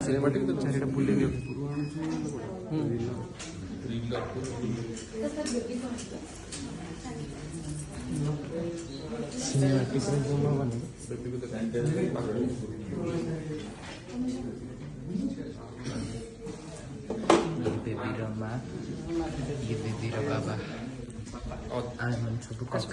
ଚାରିଟା ବୁଲେଇ बेबीर माँ ये बेबीर बाबा सब कष्ट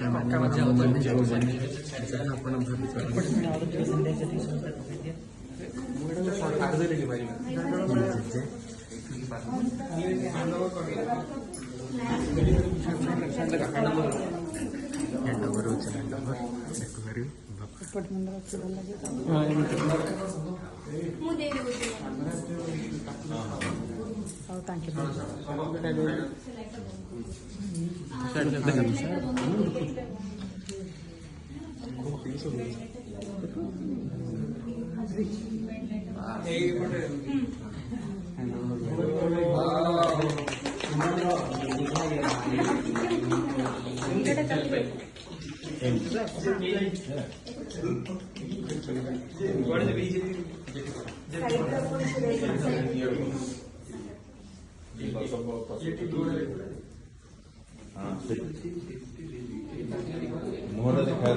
मोहरा दिखा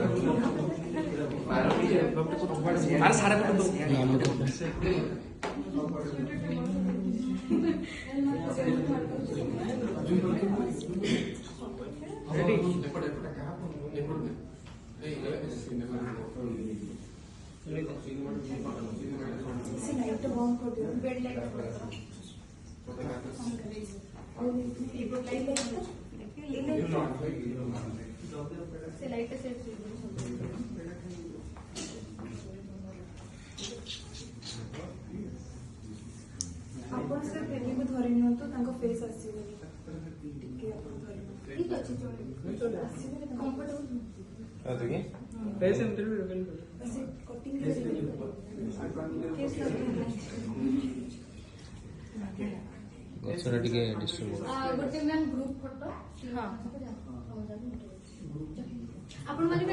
आपण से बेबी को धरि न तो तांको फेस आसीबे टिके आपण धरि ठीक अछि चले आसीबे कंफर्टेबल आ देखिए फेस इंटरव्यू ऐसे कटिंग केस गछरा टिके डिस्टर्ब गोटे मैन ग्रुप फोटो हां आपण माने